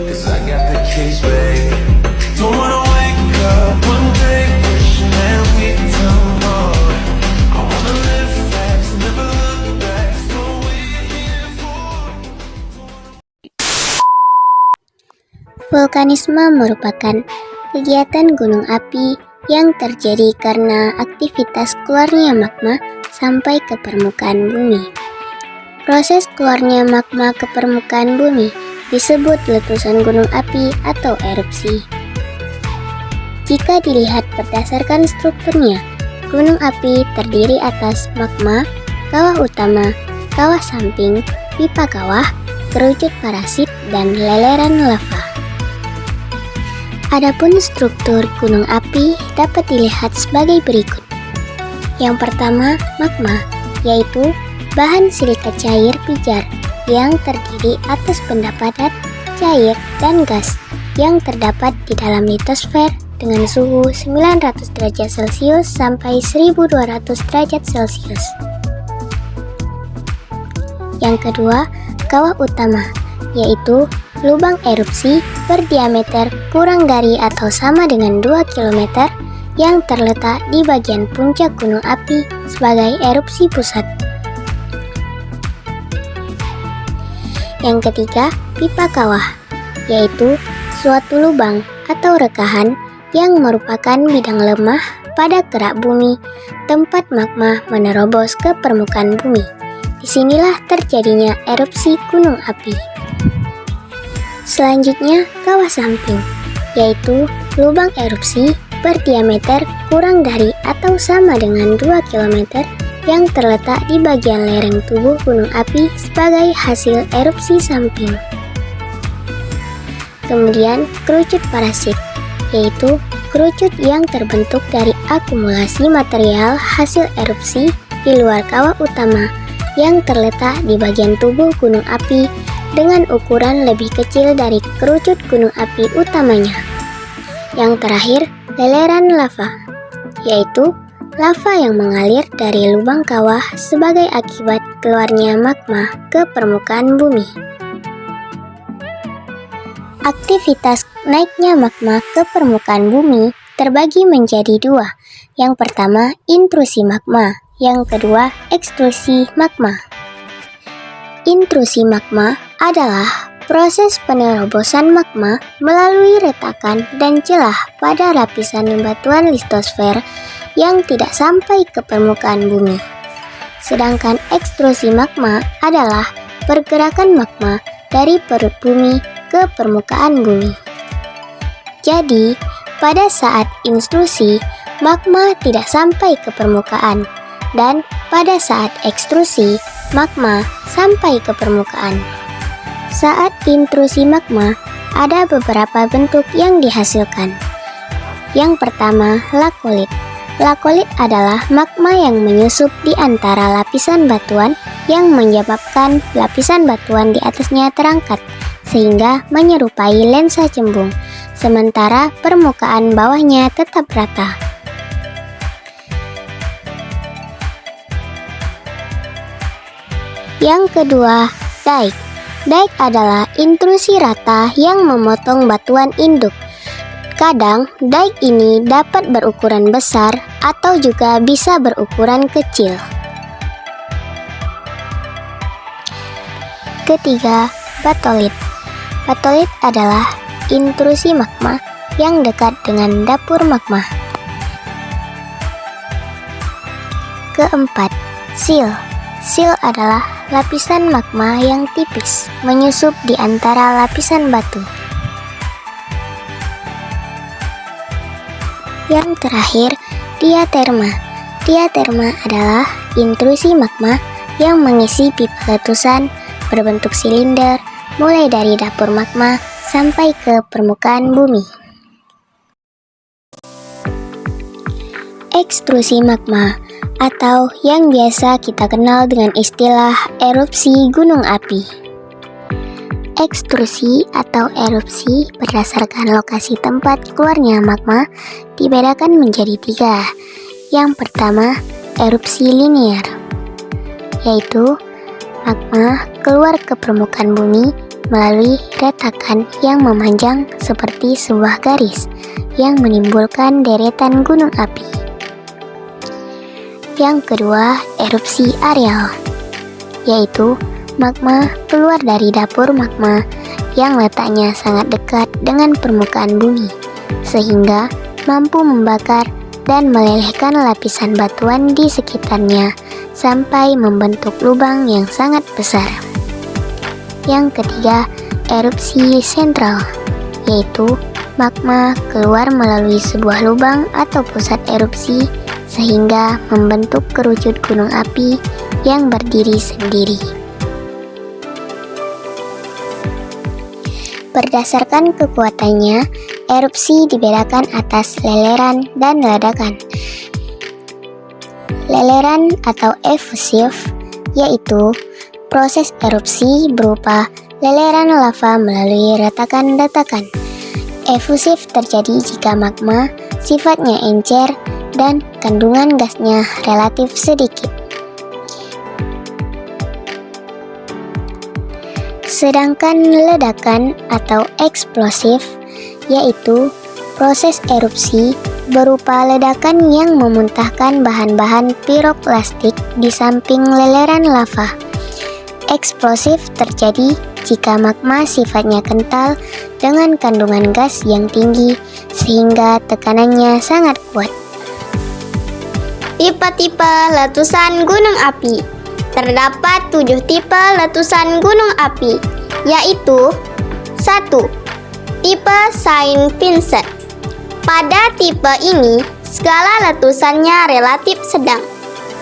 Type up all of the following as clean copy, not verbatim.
'cause I got the keys, babe. Don't wanna wake up one day wishing that we'd done more. I wanna live fast, never look back, so we're here for. Vulkanisme merupakan kegiatan gunung api yang terjadi karena aktivitas keluarnya magma sampai ke permukaan bumi. Proses keluarnya magma ke permukaan bumi disebut letusan gunung api atau erupsi. Jika dilihat berdasarkan strukturnya, gunung api terdiri atas magma, kawah utama, kawah samping, pipa kawah, kerucut parasit, dan leleran lava. Adapun struktur gunung api dapat dilihat sebagai berikut. Yang pertama, magma, yaitu bahan silika cair pijar yang terdiri atas benda padat, cair, dan gas yang terdapat di dalam litosfer dengan suhu 900 derajat Celcius sampai 1200 derajat Celcius. Yang kedua, kawah utama, yaitu lubang erupsi berdiameter kurang dari atau sama dengan 2 km yang terletak di bagian puncak gunung api sebagai erupsi pusat. Yang ketiga, pipa kawah, yaitu suatu lubang atau rekahan yang merupakan bidang lemah pada kerak bumi tempat magma menerobos ke permukaan bumi. Disinilah terjadinya erupsi gunung api. Selanjutnya, kawah samping, yaitu lubang erupsi berdiameter kurang dari atau sama dengan 2 km yang terletak di bagian lereng tubuh gunung api sebagai hasil erupsi samping. Kemudian, kerucut parasit, yaitu kerucut yang terbentuk dari akumulasi material hasil erupsi di luar kawah utama yang terletak di bagian tubuh gunung api dengan ukuran lebih kecil dari kerucut gunung api utamanya. Yang terakhir, leleran lava, yaitu lava yang mengalir dari lubang kawah sebagai akibat keluarnya magma ke permukaan bumi. Aktivitas naiknya magma ke permukaan bumi terbagi menjadi dua. Yang pertama, intrusi magma. Yang kedua, ekstrusi magma. Intrusi magma adalah proses penerobosan magma melalui retakan dan celah pada lapisan batuan litosfer yang tidak sampai ke permukaan bumi. Sedangkan ekstrusi magma adalah pergerakan magma dari perut bumi ke permukaan bumi. Jadi, pada saat intrusi, magma tidak sampai ke permukaan, dan pada saat ekstrusi, magma sampai ke permukaan. Saat intrusi magma, ada beberapa bentuk yang dihasilkan. Yang pertama, lakolit. Lakolit adalah magma yang menyusup di antara lapisan batuan yang menyebabkan lapisan batuan di atasnya terangkat, sehingga menyerupai lensa cembung, sementara permukaan bawahnya tetap rata. Yang kedua, daik. Daik adalah intrusi rata yang memotong batuan induk. Kadang, daik ini dapat berukuran besar atau juga bisa berukuran kecil. Ketiga, batolit. Batolit adalah intrusi magma yang dekat dengan dapur magma. Keempat, sil. Sil adalah lapisan magma yang tipis menyusup di antara lapisan batu. Yang terakhir, diaterma. Diaterma adalah intrusi magma yang mengisi pipa letusan berbentuk silinder mulai dari dapur magma sampai ke permukaan bumi. Ekstrusi magma atau yang biasa kita kenal dengan istilah erupsi gunung api. Ekstrusi atau erupsi berdasarkan lokasi tempat keluarnya magma dibedakan menjadi tiga. Yang pertama, erupsi linier, yaitu magma keluar ke permukaan bumi melalui retakan yang memanjang seperti sebuah garis yang menimbulkan deretan gunung api. Yang kedua, erupsi areal, yaitu magma keluar dari dapur magma yang letaknya sangat dekat dengan permukaan bumi, sehingga mampu membakar dan melelehkan lapisan batuan di sekitarnya sampai membentuk lubang yang sangat besar. Yang ketiga, erupsi sentral, yaitu magma keluar melalui sebuah lubang atau pusat erupsi sehingga membentuk kerucut gunung api yang berdiri sendiri. Berdasarkan kekuatannya, erupsi dibedakan atas leleran dan ledakan. Leleran atau efusif, yaitu proses erupsi berupa leleran lava melalui retakan-retakan. Efusif terjadi jika magma sifatnya encer dan kandungan gasnya relatif sedikit. Sedangkan ledakan atau eksplosif, yaitu proses erupsi berupa ledakan yang memuntahkan bahan-bahan piroklastik di samping leleran lava. Eksplosif terjadi jika magma sifatnya kental dengan kandungan gas yang tinggi sehingga tekanannya sangat kuat. Tipe-tipe letusan gunung api. Terdapat 7 tipe letusan gunung api, yaitu 1. Tipe Saint Vincent. Pada tipe ini, skala letusannya relatif sedang,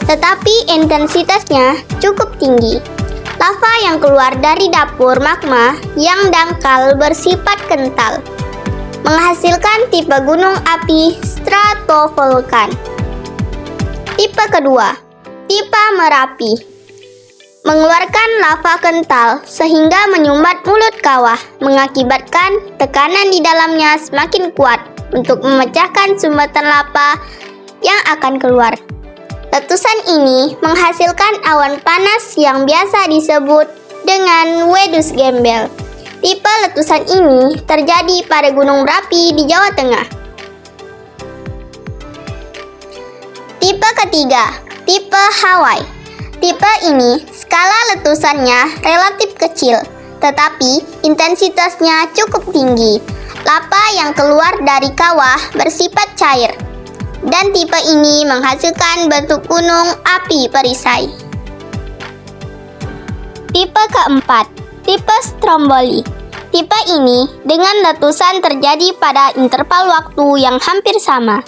tetapi intensitasnya cukup tinggi. Lava yang keluar dari dapur magma yang dangkal bersifat kental, menghasilkan tipe gunung api stratovolcan. Tipe kedua, tipe Merapi. Mengeluarkan lava kental sehingga menyumbat mulut kawah, mengakibatkan tekanan di dalamnya semakin kuat untuk memecahkan sumbatan lava yang akan keluar. Letusan ini menghasilkan awan panas yang biasa disebut dengan wedus gembel. Tipe letusan ini terjadi pada Gunung Merapi di Jawa Tengah. Tipe ketiga, tipe Hawaii. Tipe ini skala letusannya relatif kecil, tetapi intensitasnya cukup tinggi. Lava yang keluar dari kawah bersifat cair, dan tipe ini menghasilkan bentuk gunung api perisai. Tipe keempat, tipe Stromboli. Tipe ini dengan letusan terjadi pada interval waktu yang hampir sama.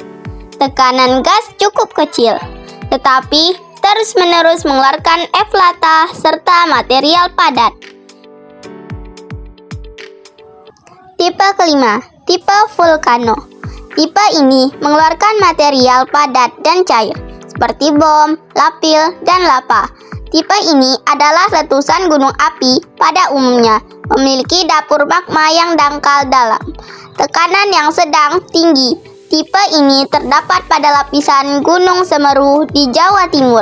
Tekanan gas cukup kecil, tetapi terus-menerus mengeluarkan eflata serta material padat. Tipe kelima, tipe vulkano. Tipe ini mengeluarkan material padat dan cair, seperti bom, lapil, dan lava. Tipe ini adalah letusan gunung api pada umumnya, memiliki dapur magma yang dangkal dalam, tekanan yang sedang tinggi. Tipe ini terdapat pada lapisan Gunung Semeru di Jawa Timur.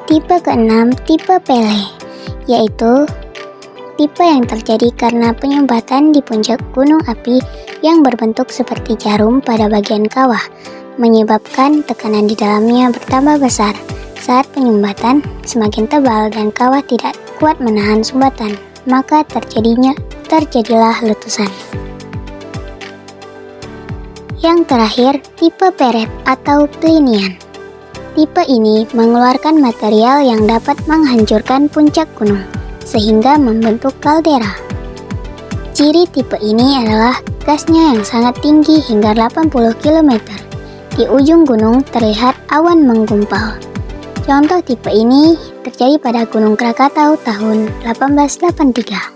Tipe keenam, tipe Pele, yaitu tipe yang terjadi karena penyumbatan di puncak gunung api yang berbentuk seperti jarum pada bagian kawah, menyebabkan tekanan di dalamnya bertambah besar. Saat penyumbatan semakin tebal dan kawah tidak kuat menahan sumbatan, maka terjadilah letusan. Yang terakhir, tipe Peret atau Plinian. Tipe ini mengeluarkan material yang dapat menghancurkan puncak gunung, sehingga membentuk kaldera. Ciri tipe ini adalah gasnya yang sangat tinggi hingga 80 km. Di ujung gunung terlihat awan menggumpal. Contoh tipe ini terjadi pada Gunung Krakatau tahun 1883.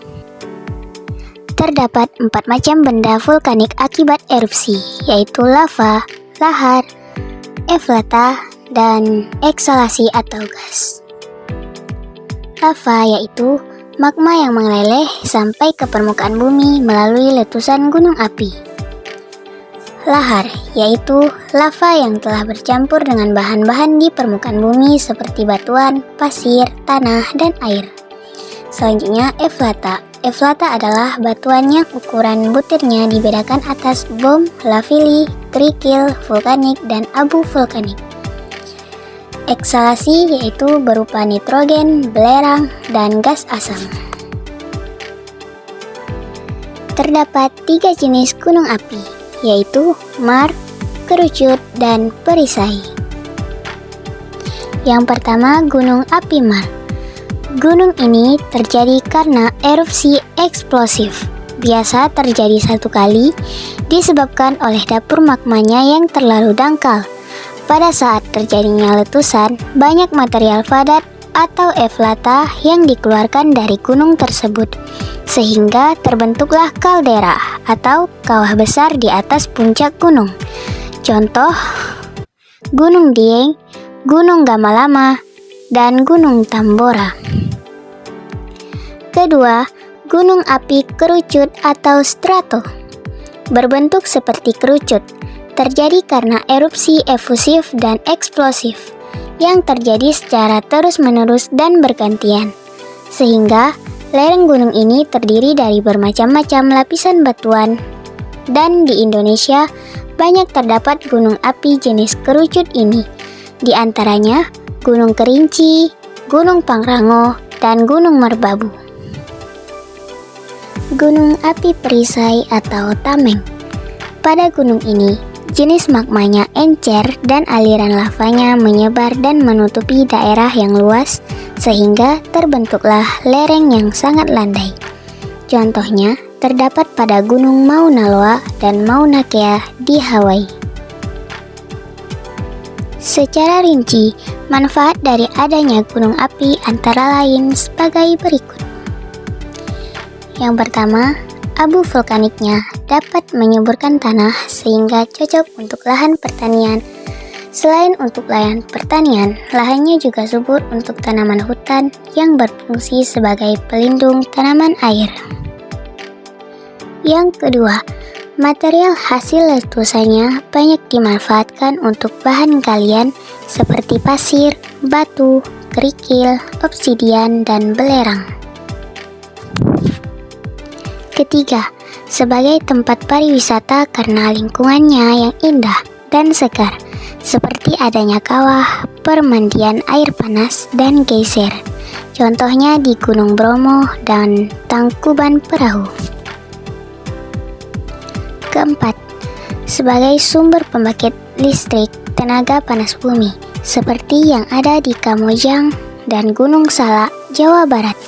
Terdapat 4 macam benda vulkanik akibat erupsi, yaitu lava, lahar, eflata, dan eksalasi atau gas. Lava yaitu magma yang meleleh sampai ke permukaan bumi melalui letusan gunung api. Lahar yaitu lava yang telah bercampur dengan bahan-bahan di permukaan bumi seperti batuan, pasir, tanah, dan air. Selanjutnya eflata Eflata adalah batuan yang ukuran butirnya dibedakan atas bom, lavili, kerikil, vulkanik, dan abu vulkanik. Eksalasi yaitu berupa nitrogen, belerang, dan gas asam. Terdapat 3 jenis gunung api, yaitu mar, kerucut, dan perisai. Yang pertama, gunung api mar. Gunung ini terjadi karena erupsi eksplosif. Biasa terjadi satu kali, disebabkan oleh dapur magmanya yang terlalu dangkal. Pada saat terjadinya letusan, banyak material padat atau eflata yang dikeluarkan dari gunung tersebut, sehingga terbentuklah kaldera atau kawah besar di atas puncak gunung. Contoh, Gunung Dieng, Gunung Gamalama, dan Gunung Tambora. Kedua, gunung api kerucut atau strato. Berbentuk seperti kerucut, terjadi karena erupsi efusif dan eksplosif yang terjadi secara terus-menerus dan bergantian, sehingga lereng gunung ini terdiri dari bermacam-macam lapisan batuan. Dan di Indonesia, banyak terdapat gunung api jenis kerucut ini, di antaranya Gunung Kerinci, Gunung Pangrango, dan Gunung Merbabu. Gunung api perisai atau tameng. Pada gunung ini, jenis magmanya encer dan aliran lavanya menyebar dan menutupi daerah yang luas, sehingga terbentuklah lereng yang sangat landai. Contohnya, terdapat pada Gunung Mauna Loa dan Mauna Kea di Hawaii. Secara rinci, manfaat dari adanya gunung api antara lain sebagai berikut. Yang pertama, abu vulkaniknya dapat menyuburkan tanah sehingga cocok untuk lahan pertanian. Selain untuk lahan pertanian, lahannya juga subur untuk tanaman hutan yang berfungsi sebagai pelindung tanaman air. Yang kedua, material hasil letusannya banyak dimanfaatkan untuk bahan galian seperti pasir, batu, kerikil, obsidian, dan belerang. Ketiga, sebagai tempat pariwisata karena lingkungannya yang indah dan segar, seperti adanya kawah, permandian air panas, dan geyser. Contohnya di Gunung Bromo dan Tangkuban Perahu. Keempat, sebagai sumber pembangkit listrik tenaga panas bumi, seperti yang ada di Kamojang dan Gunung Salak, Jawa Barat.